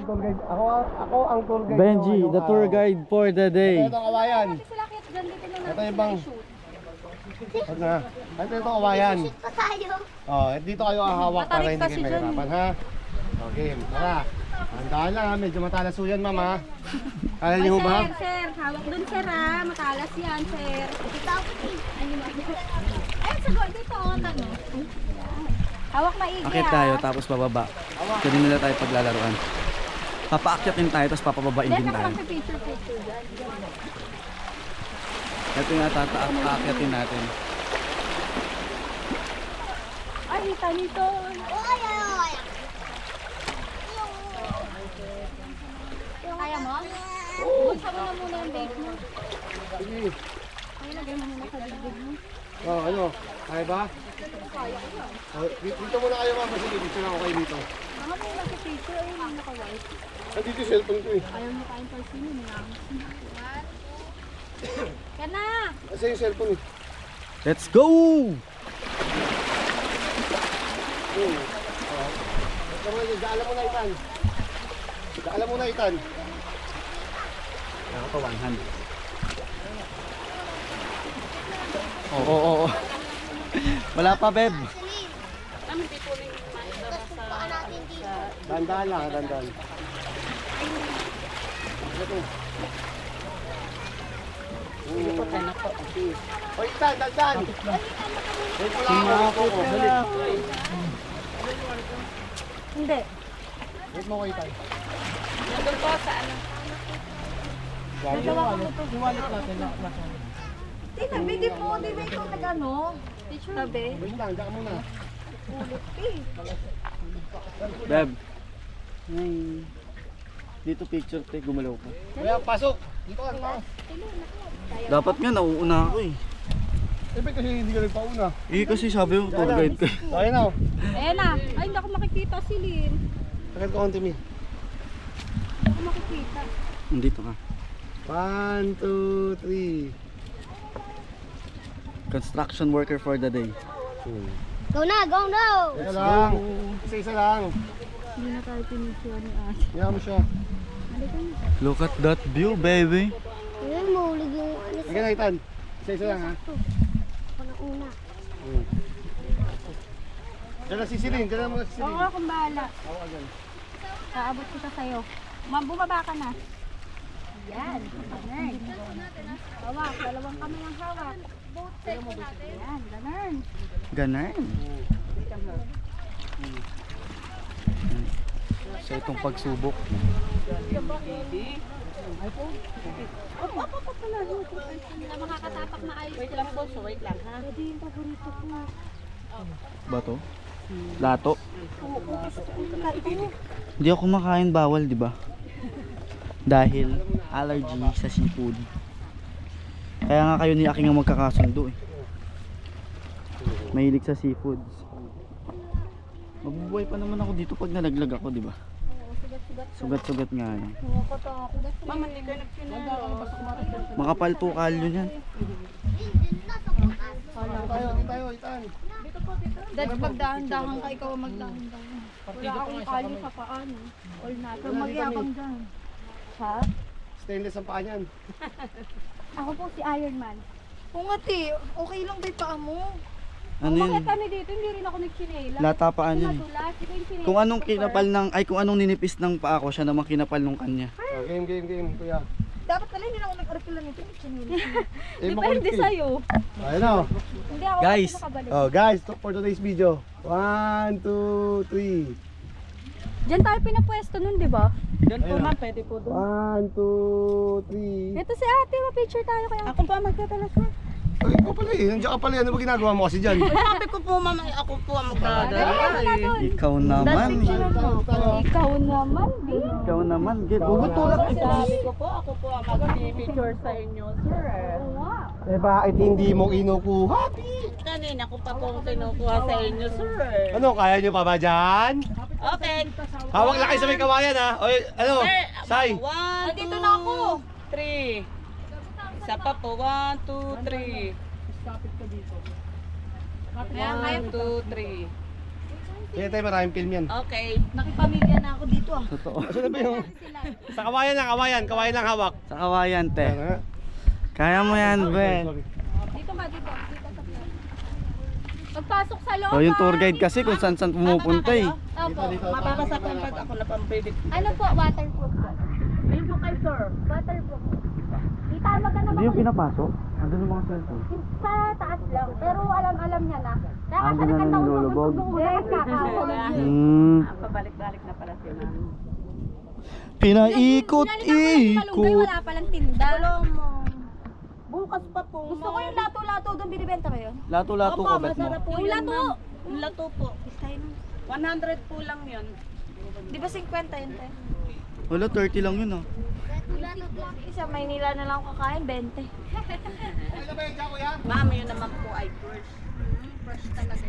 tour guide. Ako ang tour guide. Benji, the tour guide for the day. Ito ang kawayan. Sila kaya dyan dito lang Ito yung bang... Huwag na. Ito yung kawayan. Oh, dito kayo hahawak para hindi kayo mahirapan, ha? Okay, tara. Handaan lang ha, medyo matalas po yan, ma'am, ha? Kaya niyo ba? Sir, hawak dun sir ha. Matalas yan, sir. Ayun, sagot dito. Tanong. Hawak maigi ha. Akit tayo tapos bababa. Pwede nila tayo paglalaruan. Papaakyatin tayo tapos papababain din tayo. Picture dyan. Ito yung aakyatin natin. Ay, hita nito. Kaya mo? Bulsa mo na muna yung bake mo. Sige. Ay, lagay mo muna sa bibig mo. Oh, ano? Kaya ba? Oh, dito muna kayo, ma'am. Sige, dito na ako kayo dito. Mga mo yung nasa picture, ayun yung naka-white. Dito yung cellphone ko eh. Ayaw mo kain pa sino, nangangos. Yan na! Kasi yung cellphone eh. Let's go! Daalan mo na, Itan. Daalan mo na, Itan. Ako pa 100. Oo. Wala pa, Beb. Dandan lang, dandan. Ito. Oy, Itan, dandan. Wait mo lang ako. Dali. Hindi. Wait mo ko, Itan. Nandun po sa ano. Nagawa ko mo ito. Iwalit natin na. Di, nabigay po. Di ba ikaw nag-ano? Sabi? Wait lang, dyan muna. Beb. Dito picture tayo, gumalaw ka. Kaya, pasok. Dito ka, tao. Dapat nga, nauuna ako eh. Eh, ba't kasi hindi ka nagpauna? Eh, kasi sabi mo, tour guide ka. So, ayun na. Ayan na. Ay, hindi ako makikita si Lynn. Sakit ko konti, Mi. Hindi ako makikita. Dito ka. 1, 2, 3. Construction worker for the day. Go na, go na! Isa lang. Isa lang. Hindi na tayo pinicture ni Ate. Kaya mo siya. Look at that view, baby. Ayan mo, ulig yung ano Sige na, Itan. Isa lang, ha? sa una. Diyan na sisilin. Diyan na muna sisilin. Oo, akong bahala. Oo, agad. Kaabot kita sa'yo. Bumaba ka na. Yan. Ganun. Hawak. Dalawang kamay ang hawak. Yan. Ganun. Ganun. So itong pagsubok. Na makakatapak na ayos. Wait lang po. Wait lang ha. Pwede yung paborito ko. Ba to? Lato? Ito. Hindi ako kumakain, bawal, di ba? Dahil allergy sa seafood. Kaya nga kayo ni Aking ang magkakasundo eh. Mahilig sa seafoods. Mabubuhay pa naman ako dito pag nalaglag ako, di ba? Sugat-sugat nga yan. Mama, hindi ka nagsinalo. Makapal po kalyo niyan. Tayo, tayo, Itan. Dad, magdahan-dahan ka, ikaw ang magdahan-dahan. Wala akong kali sa paan. All na. Pero magyabang dyan. Ha? Stainless ang paa niyan. Ako po si Iron Man. Oo nga te, okay lang ba yung paa mo? Ano yun? Bakit kami dito? Hindi rin ako nagsinela. Latapaan yun. Madulas. Ikaw yung sinela. Kung anong kinapal ng, ay kung anong ninipis ng paa ko, siya naman kinapal nung kanya. Oh, game, kuya. Dapat pala hindi na ako nag-arkilan nito. Eh, Depende sa'yo. Ayun na. Hindi ako Guys. makabalik. Oh, guys, for today's video. 1, 2, 3. Diyan tayo pinapwesto nun, di ba? Doon po ma'am, pwede po doon. 1, 2, 3. Ito si ate, ma-picture tayo kaya. Ako pa magtatalas na. Ay, ikaw pala eh. Nandiyan ka pala. Ano ba ginagawa mo kasi dyan? Sabi ko po ma'am, ako po ang magdadala. Ikaw naman. Ikaw naman, B. Ikaw naman. Hugot tulak ito. Sabi ko po, ako po ang mag-picture sa inyo, sir. Eh, bakit hindi mo kinukuha? Kanina ko pa po kinukuha sa inyo, sir. Ano, kaya nyo pa ba dyan? Okay. Hawak lang kayo sa may kawayan ha. O, ano, Sai. 1, Dito na ako. 3. Isa pa po, 1, 2, 3. 1, 2, 3. Kaya tayo maraming film yan. Okay. Nakipamilya na ako dito ah. Totoo. Saan ba yung... Sa kawayan lang, kawayan lang hawak. Sa kawayan, te. Ayan, ha? Kaya mo yan, Ben. Sorry. Dito ka, dito. Dito sa plan. Pagpasok sa loob. O yung tour guide kasi kung saan saan pumupunta eh. Opo. Mapapasa ko pag ako na pambibig. Ano po, waterproof po. Ayun po kay sir. Waterproof po. Di tayo magkano Hindi yung pinapasok? Andun yung mga cellphone. sa taas lang. Pero alam niya na. Andun na nilulubog. Yes, kakawag. Pabalik-balik na pala si ma'am. Pinaikot-ikot. Wala palang tinda. mo. Bukas pa po. Gusto ko yung lato-lato doon. Binibenta ba yun? Lato-lato ko bet mo. Yung lato. Yung lato po. 100 po lang yun. Di ba 50 yun tayo? Wala, 30 lang yun ah. Isa Maynila na lang ako kakain, 20. Ma'am, yun naman po ay first. First talaga.